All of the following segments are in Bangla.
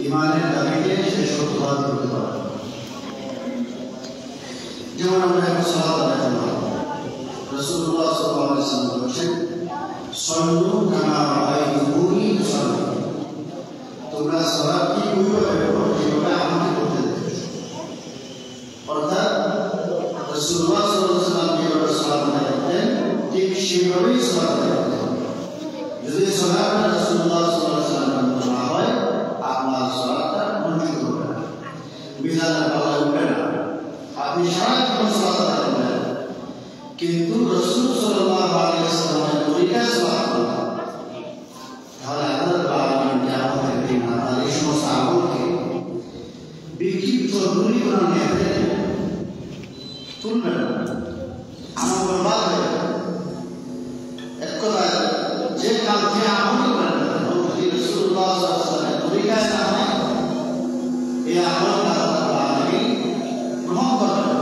ইমানের দাবিকে শেষ প্রতিবাদ করতে পারে। যেমন আমরা এখন সালাত আদায় করলাম, রাসূলুল্লাহ সাল্লাল্লাহু আলাইহি ওয়াসাল্লাম বলেছেন, সল্লু কামা রাআইতুমুনি উসাল্লি, তোমরা সালাতটি ওইভাবে করো যেভাবে আমাকে করতে দেখেছো। অর্থাৎ রাসূলুল্লাহ সাল্লাল্লাহু আলাইহি ওয়াসাল্লাম যেভাবে সালাত আদায় করতেন ঠিক সেভাবেই সালাত আদায় করতে হবে। যদি সালাত রাসূলুল্লাহ সাল্লাল্লাহু আলাইহি ওয়াসাল্লাম না হয় আপনার সালাতটা মঞ্জুর হবে না, মিজানের পাল্লায় উঠবে না। আপনি সারা জীবন সালাত আদায় করবেন কিন্তু রাসূল সাল্লাল্লাহু আলাইহি ওয়াসাল্লামের তরিকায় সালাত করবেন, তাহলে আল্লাহ তাআলা কিয়ামতের দিন আপনার এই সমস্ত আমলকে বিক্ষিপ্ত দূরীকরণ নিয়ে তুলবেন না, আমল বরবাদ হয়ে যাবে। এক কথায় যে কাজ যে আমল করেন যদি রাসূলুল্লাহ সাল্লাল্লাহু আলাইহি ওয়াসাল্লামের তরিকায় না হয় এই আমলটা আল্লাহ তাআলা গ্রহণ করবেন না,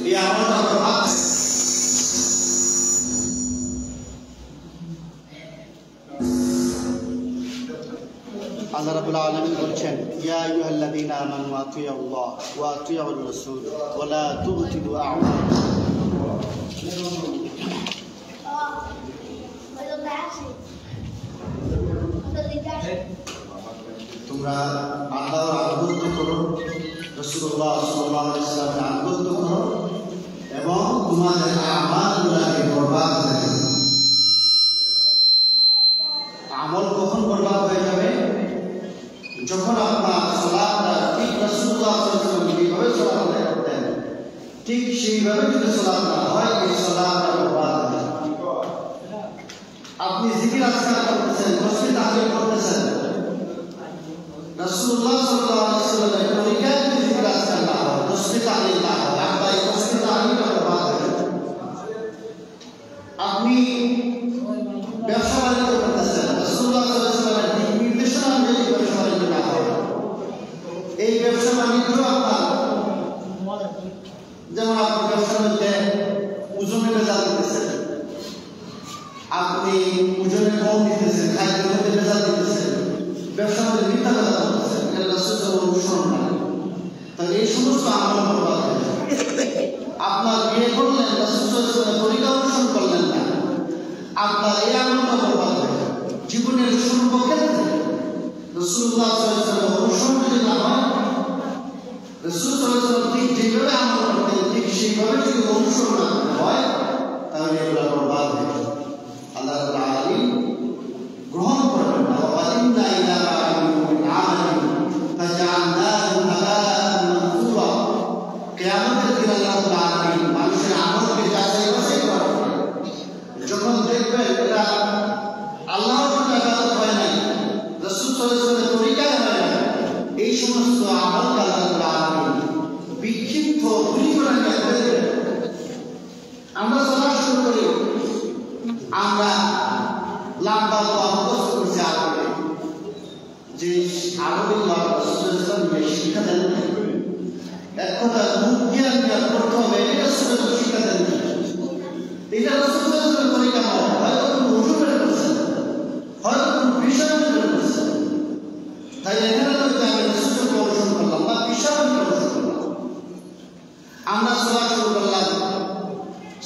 এই আমলটা বরবাদ। আল্লাহ রাব্বুল আলামিন বলছেন, ইয়া আইয়ুহাল্লাযীনা আমানু আতিউল্লাহ ওয়া আতিউর রাসূল ওয়া লা তুবতিলু আ'মালাকুম। তোমরা আল্লাহর আনুগত্য করো, রাসূলুল্লাহ সাল্লাল্লাহু আলাইহি ওয়াসাল্লামের আনুগত্য করো এবং তোমাদের আমালগুলোকে বরবাদ করে দিও। আমল কখন বরবাদ হয়ে যাবে? যখন আপনার সালাতটা ঠিক রাসূলুল্লাহ সাল্লাল্লাহু আলাইহি ওয়াসাল্লাম যেভাবে সালাত আদায় করতেন ঠিক সেইভাবে যদি সালাত না হয় এই সালাতটা বরবাদ হয়ে যাবে। আপনি জিকির আজকার করতেছেন, তাসবিহ তাহলিল করতেছেন, রাসূলুল্লাহ সাল্লাল্লাহু আলাইহি ওয়াসাল্লামের তরিকায় যদি জিকির আজকার না হয়, তাসবিহ তাহলিল না হয়, আপনার এই তাসবিহ তাহলিলটা বরবাদ হয়ে যাবে। আপনি ব্যবসা বাণিজ্য করতেছেন, রাসূলুল্লাহ সাল্লাল্লাহু আলাইহি ওয়াসাল্লামের দিক নির্দেশনা অনুযায়ী ব্যবসা বাণিজ্য না হয়, এই ব্যবসা বাণিজ্য আপনার, যেমন আপনি ব্যবসার মধ্যে ওজনের রেজাল্ট দিতেছেন, আপনি ওজনে কম দিতেছেন, খাদ্যের মধ্যে রেজাল্ট দিতেছেন, ব্যবসার মধ্যে মিথ্যা কথা বলতেছেন, এটা রাসূলের অনুসরণ না। তাহলে এই সমস্ত আমল বরবাদ হয়ে যাবে। আপনার বিয়ে করলেন, রাসূল সাল্লাল্লাহু আলাইহি ওয়াসাল্লামের তরিকা অনুসরণ করলেন না, আপনার এই আমলটা বরবাদ হয়ে যাবে। জীবনের সর্বক্ষেত্রে রাসূলুল্লাহ সাল্লাল্লাহু আলাইহি ওয়াসাল্লামের অনুসরণ যদি না হয়, রাসূল সাল্লাল্লাহু আলাইহি ওয়াসাল্লাম ঠিক যেভাবে আমল করতেন ঠিক সেইভাবে যদি অনুসরণ না হয় তাহলে এগুলো বরবাদ হয়ে যাবে। আল্লাহ রাব্বুল আলামিন গ্রহণ করবেন না। ওয়া ইন্না ইলা মিন আমালিন ফাজআলনাহু হাবাআন মানসুরা। কিয়ামতের দিন আল্লাহ রাব্বুল আলামিন মানুষের আমলকে যাচাই বাছাই করবেন। যখন দেখবেন এটা আল্লাহর জন্য ইবাদত হয় নাই, রাসূল সাল্লাল্লাহু আলাইহি ওয়াসাল্লামের তরিকায় হয় না, এই সমস্ত আমলকে আল্লাহ রাব্বুল আলামিন বিক্ষিপ্ত দূরীকরণ করে দেবেন। আমরা সালাত শুরু করি, আমরা লম্বা মুখস্থ করছি আরবি, যে আরবি রাসূল সাল্লাল্লাহু আলাইহি ওয়াসাল্লাম শিক্ষা দেন এক কথা মুখ জ্ঞান করতে হবে, এটা রাসূল শিক্ষা দেন। এটা রাসূল সাল্লাল্লাহু আলাইহি ওয়াসাল্লামের তরিকা নয়। হয়তো কোনো ওযু করে করছেন, হয়তো কোনো বিষয় করে করছেন, তাই এখানে তো আমি রাসূলকে অনুসরণ করলাম বা বিষয়কে অনুসরণ করলাম। আমরা সালাত শুরু করলাম,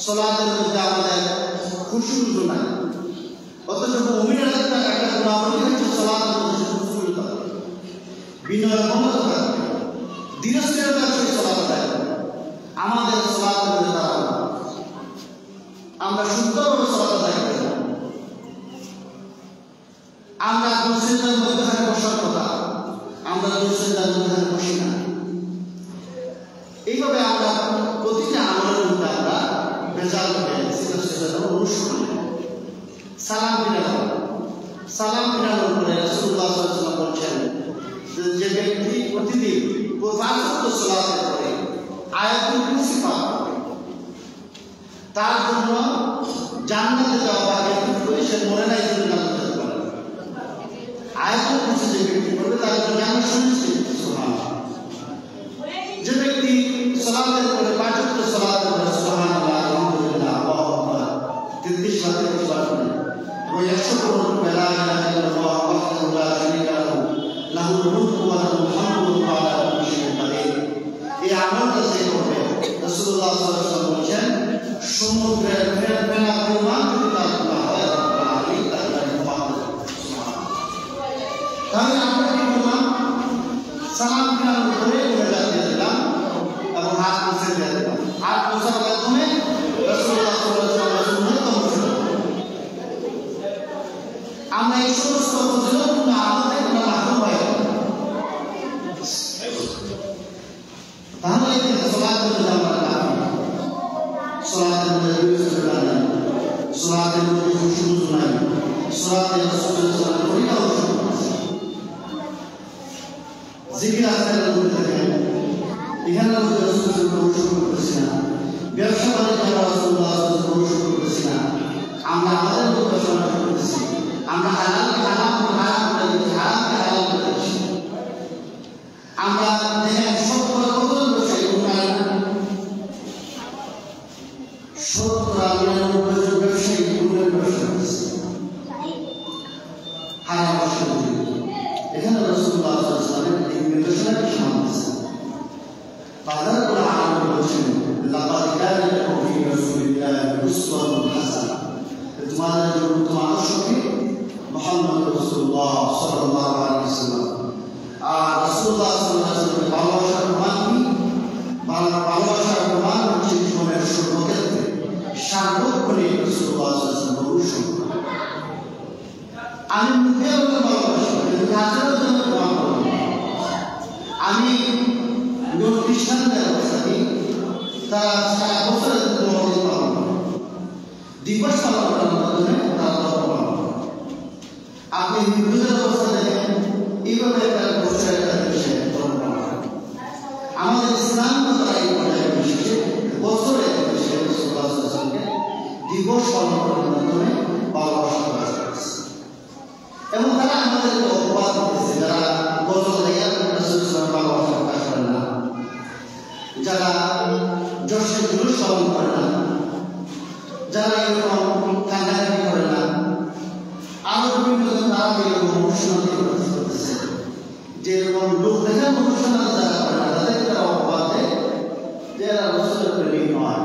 সালাতের মধ্যে আমাদের খুশু নাই, অথচ মুমিনের একটা গুণাবলী হচ্ছে সালাতের মধ্যে খুশু থাকবে, বিনয় মমতা থাকবে, ধীরস্থিরতার সহিত সালাত আদায় করবে। আমাদের সালাতের মধ্যে তারা আমরা শুদ্ধভাবে সালাত আদায় করি না, আমরা দুঃসিদ্ধার মধ্যে বসার কথা, আমরা দুঃসিদ্ধার মধ্যে বসি না। এইভাবে আমরা প্রতিটা আমলের মধ্যে আমরা বেজাল হয়ে অনুসরণ। সালাম ফিরানো, সালাম ফিরানোর পরে রাসূলুল্লাহ সাল্লাল্লাহু আলাইহি ওয়াসাল্লাম বলছেন যে ব্যক্তি প্রতিদিন ৫ ওয়াক্ত সালাতের পরে আয়াতুল কুরসি পাঠ করে তার জন্য জান্নাতে যাওয়া ব্যক্তি সে মনে নাই জন্য জান্নাতে যেতে পারে। আয়াতুল কুরসি যে ব্যক্তি করবে তার জন্য জান্নাত সুনিশ্চিত। সুবহানাল্লাহ। যে ব্যক্তি সালাতের পরে ৫ ওয়াক্ত সালাতের পরে সুবহানাল্লাহ, আলহামদুলিল্লাহ, আল্লাহু আকবার ৩৩ বার তিলাওয়াত করে এবং ১০০ বার লা ইলাহা ইল্লাল্লাহ ওয়াহদাহু লা শারীকা লাহু লাহুল মুলকু ওয়া লাহুল হামদু ওয়া হুয়া আলা কুল্লি শাইইন কাদির। এই আমলটা যে করবে, রাসূলুল্লাহ সাল্লাল্লাহু আলাইহি ওয়াসাল্লাম বলেছেন, সমুদ্রের ফেনা পরিমাণ যদি তার গুনাহ হয়, রব্বুল আলামিন তাকে ক্ষমা করে দেন। তাহলে আমরা কি করলাম? সালাম ফিরানোর উপরে উড়ে দিলাম এবং হাত মুছে দিয়ে দিলাম। হাত মোছার মাধ্যমে রাসূলুল্লাহ সাল্লাল্লাহু আলাইহি ওয়াসাল্লামের সুন্নাত অনুসরণ। আমরা এই সমস্ত ফজিলতপূর্ণ আমল থেকে মাহরুম হয়ে যাব। তাহলে সালাতের মধ্যে আমরা কাফি, সালাতের মধ্যে বিশুদ্ধতা নাই, সালাতের মধ্যে খুশু নাই, সালাতে রাসূলুল্লাহ সাল্লাল্লাহু আলাইহি ওয়াসাল্লাম জিকির আজকালের মধ্যে দেখেন, এখানে রাসূলুল্লাহ অনুসরণ করতেছি না, ব্যবসা বাণিজ্য রাসূলুল্লাহ অনুসরণ করতেছি না, আমরা আমাদের মধ্যে অনুসরণ করতেছি, আমরা হালালকে হারাম করে দিচ্ছি, হারামকে হালাল করে দিচ্ছি। আমরা দেখেন শতকরা কত ব্যবসায়ী উন্নয়ন, শতকরা ৯৯ জন ব্যবসায়ী উন্নয়ন ব্যবসা করতেছে হারাম ব্যবসা করে। এখানে রাসূলুল্লাহ সাল্লাল্লাহু আলাইহি ওয়াসাল্লামের এই নির্দেশনাকে সামনে দিয়েছেন। বাজারুল আলম বলেছেন, লাকাদ কানা লাকুম ফি রাসূলিল্লাহি উসওয়াতুন হাসানাহ। তোমাদের জন্য উত্তম আদর্শ কি? মুহাম্মদ রাসূলুল্লাহ সাল্লাল্লাহু আলাইহি ওয়াসাল্লাম। আর রাসূলুল্লাহ সাল্লাল্লাহু আলাইহি ওয়াসাল্লামের ভালোবাসার প্রমাণ কি? ভালোবাসার প্রমাণ হচ্ছে জীবনের সর্বক্ষেত্রে সার্বক্ষণিক রাসূলুল্লাহ সাল্লাল্লাহু আলাইহি ওয়াসাল্লাম অনুসরণ করা। আমি মুখে ওকে ভালোবাসি, কিন্তু কাজের জন্য প্রমাণ করব। আমি যখন খ্রিস্টানদের অবস্থা দিই, তারা সারা বছরের জন্মদিন পালন করে, দিবস পালন করার মাধ্যমে তারা ধর্ম পালন করে। আপনি হিন্দুদের অবস্থা দেখেন, এইভাবে একটা বছরের একটা দিবসে ধর্ম পালন করে। আমাদের ইসলাম তারা এই পর্যায়ে বিশেষে বছরের দিবসে রাসূলুল্লাহ সাল্লাল্লাহু আলাইহি ওয়াসাল্লামকে দিবস পালন করার মাধ্যমে ভালোবাসা প্রকাশ করেছে। এবং তারা আমাদেরকে অপবাদ দিতেছে, যারা গজল গাইয়া রাসূলুল্লাহ ভালোবাসা প্রকাশ করে না, যারা জশ্নের জুলুস পালন করে না, যারা এরকম কান্নাকাটি করে না, আরো বিভিন্ন তারা এরকম অনুষ্ঠান করতেছে, যেরকম লোক দেখার অনুষ্ঠান যারা করে না, তাদেরকে তারা অপবাদ দেয় যে এরা রাসূলের প্রেমিক নয়,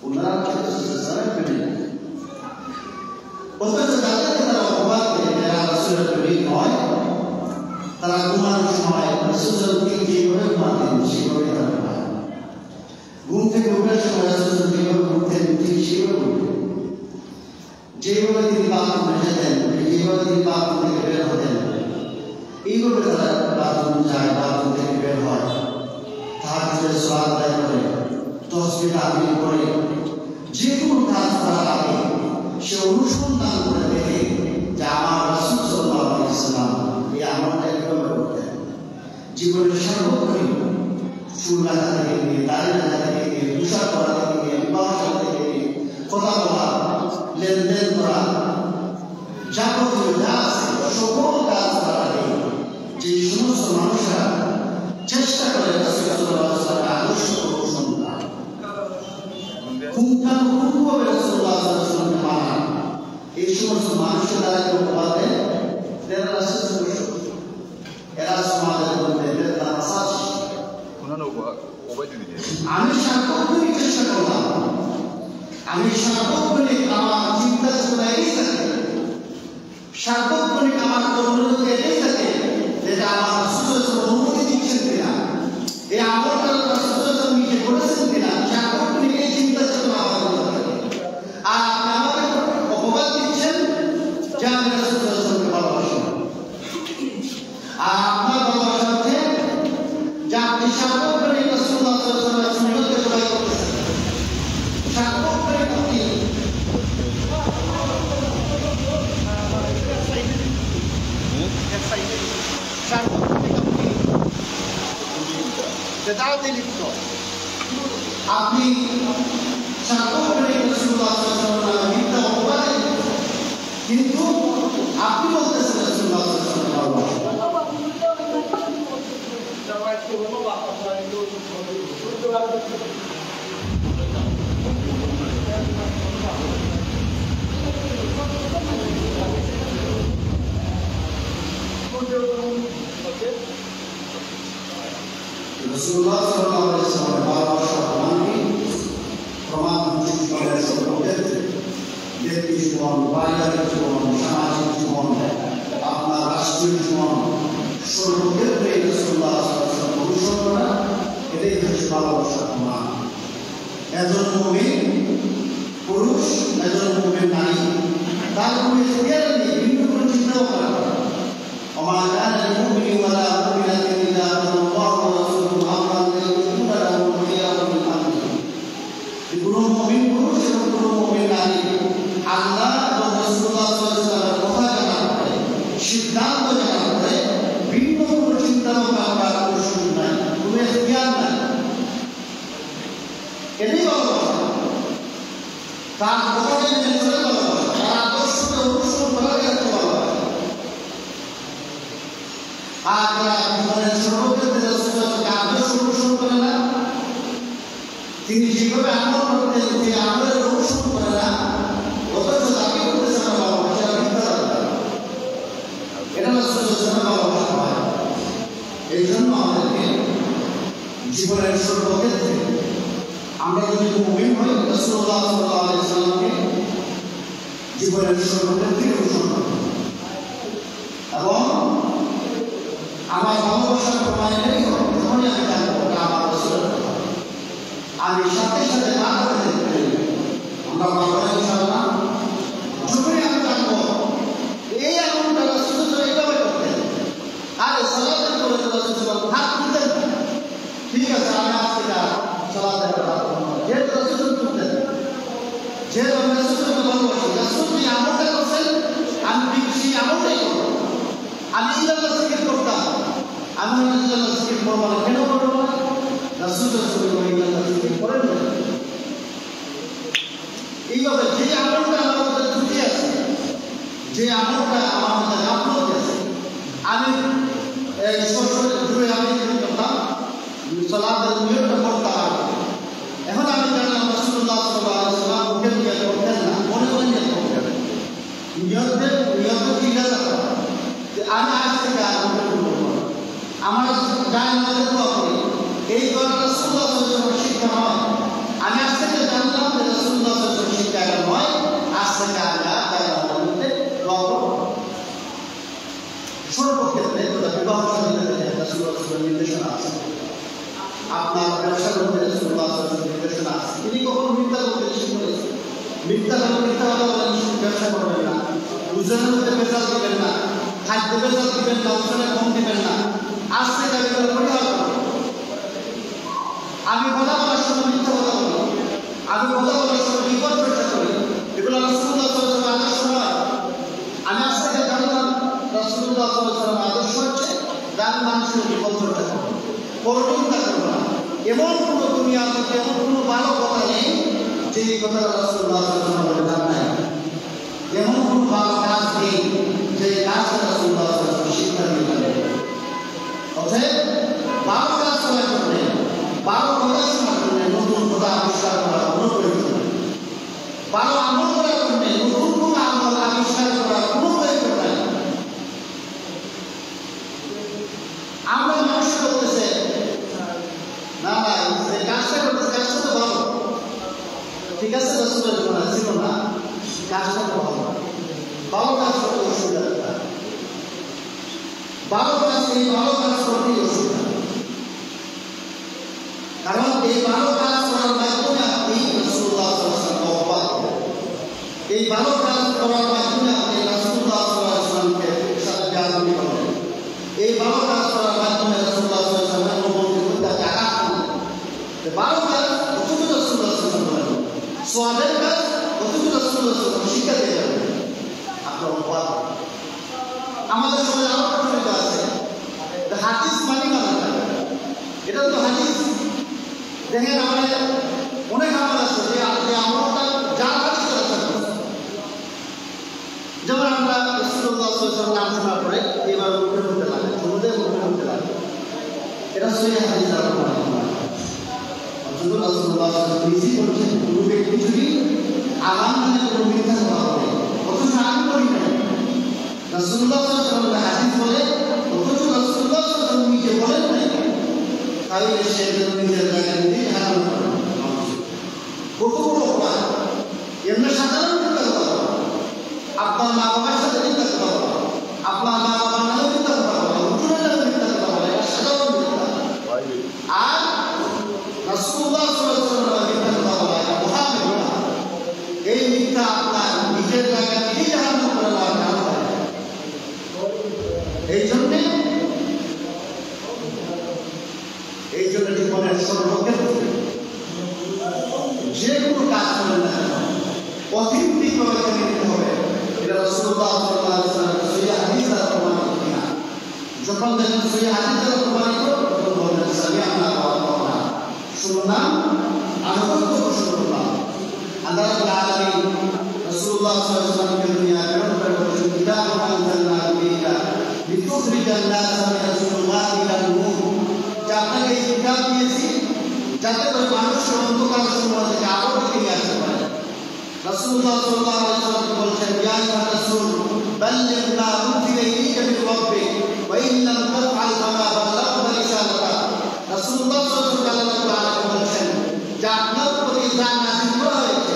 ওনারা রাসূলের প্রেমিক। অথচ যাদেরকে তারা অপবাদ দেয় যে এরা রাসূলের প্রেমিক নয়, তারা ঘুমানোর সময় রাসূলকে যেভাবে ঘুমাতেন সেভাবে তারা ঘুমায়। ঘুম থেকে ওঠার সময় রাসূল যেভাবে উঠতেন ঠিক সেভাবে উঠতেন। যেভাবে তিনি বাথরুমে যেতেন, যেভাবে তিনি বাথরুম থেকে বের হতেন, এইভাবে তারা বাথরুম যায়, বাথরুম থেকে বের হয়, তাহাজ্জুদের সালাত আদায় করে, তাসবিহ তাহলিল করে, যে কোনো কাজ করার আগে সে অনুসন্ধান করে দেখে যে আমার রাসূল সাল্লাল্লাহু আলাইহি ওয়াসাল্লাম এই আমলটা কিভাবে করতেন। জীবনের সার্বক্ষণিক চুল রাখা থেকে নিয়ে, দাড়ি রাখা থেকে নিয়ে, পোশাক পরা থেকে নিয়ে, বিবাহ থেকে নিয়ে, কথা বলা, লেনদেন করা, যাবতীয় যা আছে সকল কাজ করার আগে যে সমস্ত মানুষরা চেষ্টা করে রাসূল সাল্লাল্লাহু আলাইহি ওয়াসাল্লামের আদর্শ অনুসরণ করা, পুঙ্খানুপুঙ্খভাবে রাসূলুল্লাহ সাল্লাল্লাহু আলাইহি ওয়াসাল্লামকে মানা, এই সমস্ত মানুষের দ্বারা কেউ অপবাদ দেয়, এরা রাসূলের অনুসরণ, এরা সমাজের মধ্যে আমি সার্বক্ষণিক চেষ্টা করলাম, আমি সার্বক্ষণিক আমার চিন্তা চেতনা এটাই থাকে, সার্বক্ষণিক আমার কর্মরত এটাই থাকে যে আমার রাসূল অনুমতি দিচ্ছেন কিনা, এই আমলটা রাসূল নিজে করেছেন কিনা, সার্বক্ষণিক এই চিন্তা চেতনা আমার মধ্যে থাকে। আর আপনি আমাকে অপবাদ দিচ্ছেন যে আমি রাসূলকে ভালোবাসি, আর আপনার ভালোবাসা হচ্ছে যে আপনি সার্বক্ষণিক রাসূলুল্লাহ সাল্লাল্লাহু আলাইহি ওয়াসাল্লামের সুন্নতকে জয় করতেছেন। সার্বক্ষণিক আপনি বেদাতে লিপ্ত, আপনি সার্বক্ষণিক রাসূলুল্লাহ সাল্লাল্লাহু আলাইহি ওয়াসাল্লামের মিথ্যা অপবাদে লিপ্ত, কিন্তু আপনি বলতেছেন রাসূলুল্লাহ সাল্লাল্লাহু আলাইহি ওয়াসাল্লাম ভালোবাসেন। রাসূলুল্লাহ সাল্লাল্লাহু আলাইহি ওয়াসাল্লামের ভালোবাসার প্রমাণ জীবনের সর্বক্ষেত্রে ব্যক্তি জীবন, পারিবারিক জীবন, সামাজিক জীবন, আপনার রাষ্ট্রীয় জীবন, সর্বক্ষেত্রে রাসূলুল্লাহ সাল্লাল্লাহু আলাইহি ওয়াসাল্লাম অনুসরণ করা, এটাই হচ্ছে ভালোবাসার প্রমাণ। একজন মুমিন পুরুষ, একজন মুমিন নারী, তার কোনো ইখতিয়ার নেই, ভিন্ন কোনো চিন্তাও করা না। ওমা কানা লিল-মুমিনি ওয়ালা মুমিনাতিন ইযা কাদাল্লাহু ওয়া রাসূলুহু আমরান আন ইয়াকুনা লাহুমুল খিয়ারাতু মিন আমরিহিম। কোনো মুমিন পুরুষ এবং কোনো মুমিন নারী আল্লাহ এবং রাসূলুল্লাহ সাল্লাল্লাহু আলাইহি ওয়াসাল্লামের কথা জানার পরে, সিদ্ধান্ত জানার পরে ভিন্ন কোনো চিন্তা ভাবনা করার কোনো সুযোগ নাই, কোনো ইখতিয়ার নাই। এটাই ভালোবাসা। তার কথাকে মেনে চলে ভালোবাসা, তার আদর্শকে অনুসরণ করাকে একটা ভালোবাসা। আর যারা জীবনের সর্বক্ষেত্রে রাসূলুল্লাহকে আদর্শ অনুসরণ করে না, তিনি যেভাবে আমল করতেন যে আমলের অনুসরণ করে না, অথচ দাবি করতেছে না ভালোবাসা, এটা মিথ্যা কথা। এটা রাসূলুল্লাহর ভালোবাসা হয়। এই জন্য আমাদেরকে জীবনের সর্বক্ষেত্রে আমরা যদি মুমিন হই, রাসূলুল্লাহ সাল্লাল্লাহু আলাইহি ওয়াসাল্লামকে জীবনের সর্বক্ষেত্রে অনুসরণ করব। এবং আমার ভালোবাসার প্রমাণ এটাই হবে, যখনই আমি জানবো এটা আমার রাসূলের কথা, আমি সাথে সাথে না করে দেখতে আমরা পারবো না ইনশাআল্লাহ। যখনই আমি জানবো এই আমলটা রাসূলুল্লাহ এইভাবে করতেন, আর সালাতের পরে রাসূলুল্লাহ হাত তুলতেন, ঠিক আছে আমি আজকে সালাতের পরে হাত তুলবো, যেহেতু রাসূলুল্লাহ তুলতেন, যেহেতু আমি রাসূলুল্লাহকে ভালোবাসি, রাসূল যে আমলটা করছেন আমি সেই আমলটাই করবো। আমি ইল্লাল্লাহ জিকির করতাম, আমি ইল্লাল্লাহ জিকির করবো না, কেন করবো না? রাসূলুল্লাহ ইল্লাল্লাহ জিকির করেন না। এইভাবে যে আমলটা আমার মধ্যে ত্রুটি আছে, যে আমলটা আমার মধ্যে গাফলতি আছে, আমি আমি করতাম, সালাতের নিয়মটা করতাম। এখন আমি জানলাম রাসূলুল্লাহ সাল্লাল্লাহু আলাইহি ওয়াসাল্লাম মুখে দিয়ে করতেন না, মনে মনে নিয়ত করতেন। নিয়ত কি জানা যে আমি আজ থেকে আর মুখে করবো না, আমার গায়ে মধ্যে দোয়া করি, এই দোয়াটা রাসূলুল্লাহ সাল্লাল্লাহু আলাইহি ওয়াসাল্লাম শিক্ষা নয়। আমি আজ থেকে জানলাম যে রাসূলুল্লাহ সাল্লাল্লাহু আলাইহি ওয়াসাল্লাম শিক্ষা এটা নয়, আজ থেকে আমি আর গায়ে মধ্যে দোয়া করবো। সর্বক্ষেত্রে বিবাহ সাথীদের রাসূলুল্লাহ সাল্লাল্লাহু আলাইহি ওয়াসাল্লাম নির্দেশনা আছে, আপনার ব্যবসা করতে রাসূলুল্লাহ সাল্লাল্লাহু আলাইহি ওয়াসাল্লাম নির্দেশনা আছে। তিনি কখনো মিথ্যা বলতে নিষেধ করেছেন, মিথ্যা কথা বলে ব্যবসা করবেন না, ওজনের মধ্যে ভেজাল দিবেন না, খাদ্য ভেজাল দিবেন না, ওজনে কম দিবেন না। আজ থেকে আমি এগুলো পরিহার করব। আমি কথা বলার সময় মিথ্যা কথা বলি, আমি কথা বলার সময় বিপদ চর্চা করি, এগুলো রাসূলুল্লাহ সাল্লাল্লাহু আলাইহি ওয়াসাল্লামের আদর্শ নয়। আমি আজ থেকে জানলাম রাসূলুল্লাহ সাল্লাল্লাহু আলাইহি ওয়াসাল্লামের আদর্শ হচ্ছে আমি মানুষের বিপদ চর্চা করবো, পরনিন্দা করবো না। এমন কোনো দুনিয়াতে এমন কোনো ভালো কথা নেই যে কথা রাসূলুল্লাহ সাল্লাল্লাহু আলাইহি ওয়াসাল্লাম নাই, এমন কোনো ভালো কাজ নেই যে কাজটা রাসূলুল্লাহ সাল্লাল্লাহু আলাইহি ওয়াসাল্লাম শিক্ষা দিয়েছেন। অতএব ভালো কাজ করার জন্য, ভালো কথা শোনার জন্য নতুন কথা আবিষ্কার করার কোনো প্রয়োজন নেই। ভালো আমল করার জন্য নতুন কোনো আমল আবিষ্কার করার কোনো প্রয়োজন নাই। আমরা মানুষ করতেছে না, যে কাজটা করতেছে কাজটা তো ভালো, ঠিক আছে, রাসূলের জন্য ছিল না, কাজটা তো ভালো, ভালো কাজ করতে অসুবিধা নেই, ভালো কাজ এই ভালো কাজ করতে অসুবিধা, কারণ এই ভালো কাজ করার মাধ্যমে আপনি রাসূলুল্লাহ সাল্লাল্লাহু আলাইহি ওয়াসাল্লামকে অবাক করেন, এই ভালো কাজ করার মাধ্যমে আপনি রাসূলুল্লাহ সাল্লাল্লাহু আলাইহি ওয়াসাল্লামকে সাথে বেয়াদবি করেন, এই ভালো কাজ করার মাধ্যমে রাসূলুল্লাহ সাল্লাল্লাহু আলাইহি ওয়াসাল্লামের নবুয়তের মধ্যে আঘাত করেন। ভালো কাজ অথচ রাসূলুল্লাহ সাল্লাল্লাহু আলাইহি ওয়াসাল্লাম করেন, সওয়াবের কাজ অথচ রাসূলুল্লাহ সাল্লাল্লাহু আলাইহি ওয়াসাল্লাম শিক্ষা দিয়ে যাবেন, আপনার অবাক। আমাদের সমাজে আরো প্রচলিত আছে হাদিস মানি না, এটা তো হাদিস। দেখেন আমাদের অনেক আমল আছে যে আমলটা যার হাদিস আছে, যেমন আমরা রাসূলুল্লাহ সাল্লাল্লাহু আলাইহি ওয়াসাল্লাম নাম শোনার পরে এবার মুখে বলতে লাগে, মুখে বলতে লাগে, এটা সহিহ হাদিস দ্বারা প্রমাণিত নয়। রাসূলুল্লাহ সাল্লাল্লাহু আলাইহি ওয়াসাল্লাম নিজেই বলেছেন, কোনো ব্যক্তি যদি আমার নামে কোনো মিথ্যা কথা বলে অথচ আমি করি না, রাসূলুল্লাহ সাল্লাল্লাহু আলাইহি ওয়াসাল্লাম হাদিস বলে অথচ রাসূলুল্লাহ সাল্লাল্লাহু আলাইহি ওয়াসাল্লাম নিজে বলেন না, তাহলে তাহলে সে নিজের জায়গায় নিজেই হারানো করে কত বড় অপরাধ। এমনি সাধারণ মিথ্যা কথা বলা, আপনার মা বাবার সাথে মিথ্যা কথা বলা, আপনার মা বাবার নামে মিথ্যা কথা বলা, উঠুনের নামে মিথ্যা কথা বলা, এটা সাধারণ মিথ্যা। আর রাসূলুল্লাহ সাল্লাল্লাহু আলাইহি ওয়াসাল্লাম মিথ্যা কথা বলা এটা মহা মিথ্যা। এই মিথ্যা আপনার নিজের জায়গায় নিজেই হারানো করে নেওয়ার কারণ হয়। এই জন্য জীবনের সর্বক্ষেত্রে যে কোনো কাজ করেন না অথেন্টিক ভাবে করে নিতে হবে। এটা রাসূলুল্লাহ সাল্লাল্লাহু আলাইহি ওয়াসাল্লাম সহিহ হাদিস দ্বারা প্রমাণিত কিনা। যখন দেখেন সহিহ হাদিস দ্বারা প্রমাণিত তখন বলবেন সামি'না ওয়া আতা'না, শুনলাম আনুগত্য পোষণ করলাম। আল্লাহ রাব্বুল আলামিন রাসূলুল্লাহ সাল্লাল্লাহু আলাইহি ওয়াসাল্লামকে দুনিয়া প্রেরণ করে বলেছেন কিতাবুন আনজালনা ইলাইকা লিতুখরিজান নাসা মিনাজ যুলুমাতি ইলান নূর, যে আপনাকে এই কিতাব দিয়েছি যাতে করে মানুষকে অন্ধকার সমূহ থেকে আলোর দিকে নিয়ে আসতে পারে। রাসূলুল্লাহ সাল্লাল্লাহু আলাইহি ওয়াসাল্লাম বলেছেন ইয়া আইয়ুহার রাসূল বাল্লিগ মা উনজিলা ইলাইকা মির রাব্বিক ওয়া ইন লাম তাফআল ফামা বাল্লাগতা রিসালাতা। রাসূলুল্লাহ সাল্লাল্লাহু আলাইহি ওয়াসাল্লাম বলেছেন যে আপনার প্রতি যা নাযিল করা হয়েছে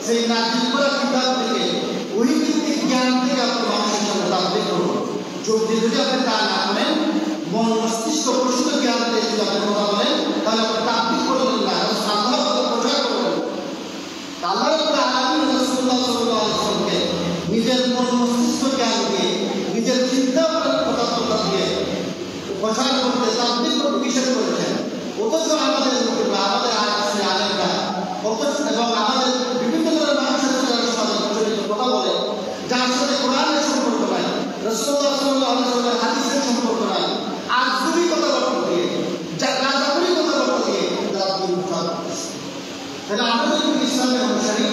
সেই নাযিল করা কিতাব থেকে ওই ভিত্তিক জ্ঞান থেকে আপনি মানুষের সামনে তাবলীগ করুন। যদি আপনি তা না করেন, মন মস্তিষ্ক প্রসূত জ্ঞান দিয়ে যদি আপনি কথা বলেন, তাহলে আপনি তাবলীগ করবেন না, সাধারণ প্রচার করবেন। আল্লাহ রাব্বুল আলামিন রাসূলুল্লাহ সাল্লাল্লাহু আলাইহি ওয়াসাল্লামকে নিজের মন মস্তিষ্ক জ্ঞান দিয়ে, নিজের চিন্তা কথা দিয়ে প্রচার করতে, তাবলীগ করতে নিষেধ করেছেন। অথচ আমাদের আলেমরা এবং আমাদের বিভিন্ন ধরনের মানুষের সাথে প্রচলিত কথা বলে যার সাথে কোরআনের সম্পর্ক নাই, রাসূলুল্লাহ সাল্লাল্লাহু আলাইহি ওয়াসাল্লামের হাদিসের সম্পর্ক নাই, আজগুবি কথাবার্তা দিয়ে, গাঁজাখুরি কথাবার্তা দিয়ে তারা দিন প্রচার করতেছে। তাহলে আমরা যদি ইসলামের অনুসারী,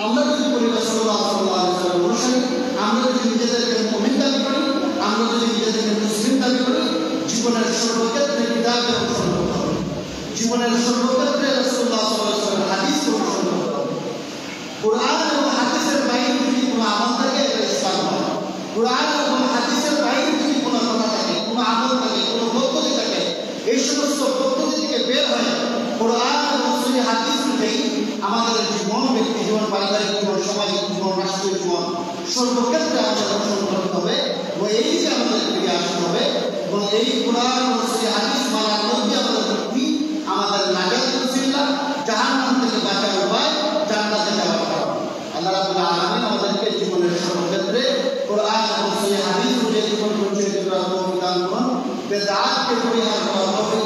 আমরা যদি বলি রাসূলুল্লাহ সাল্লাল্লাহু আলাইহি ওয়াসাল্লামের অনুসারী, আমরা যদি নিজেদেরকে মুমিন দাবি করি, আমরা যদি নিজেদেরকে মুসলিম দাবি করি, জীবনের সর্বক্ষেত্রে কিতাবের অনুসরণ করতে হবে। জীবনের সর্বক্ষেত্রে রাসূলুল্লাহ সাল্লাল্লাহু আলাইহি ওয়াসাল্লামের হাদিসকে অনুসরণ করতে হবে। কোরআন এবং হাদিসের বাইরে যদি কোনো আমল থাকে এটা ইসলাম নয়। কোরআন এবং হাদিসের বাইরে যদি কোনো কথা থাকে, কোনো আমল থাকে, কোনো পদ্ধতি থাকে, এই সমস্ত পদ্ধতি থেকে বের হয়ে কোরআন এবং সহিহ হাদিস অনুযায়ী আমাদের জীবন, ব্যক্তি জীবন, পারিবারিক জীবন, সামাজিক জীবন, রাষ্ট্রীয় জীবন সর্বক্ষেত্রে আমাদের অনুসরণ করতে হবে এবং এই যে আমাদের ফিরে আসতে হবে এবং এই কোরআন এবং সহিহ হাদিস মানার মধ্যে আমাদের মুক্তি, আমাদের নাজাত ওসিলা, জাহান্নাম থেকে বাঁচার উপায়, জান্নাতে যাওয়ার পথ। আল্লাহ রাব্বুল আলামিন আমাদেরকে জীবনের সর্বক্ষেত্রে কোরআন এবং সহিহ হাদিস অনুযায়ী জীবন পরিচালিত করার তৌফিক দান করুন। বেদাতকে পরিহার করার তৌফিক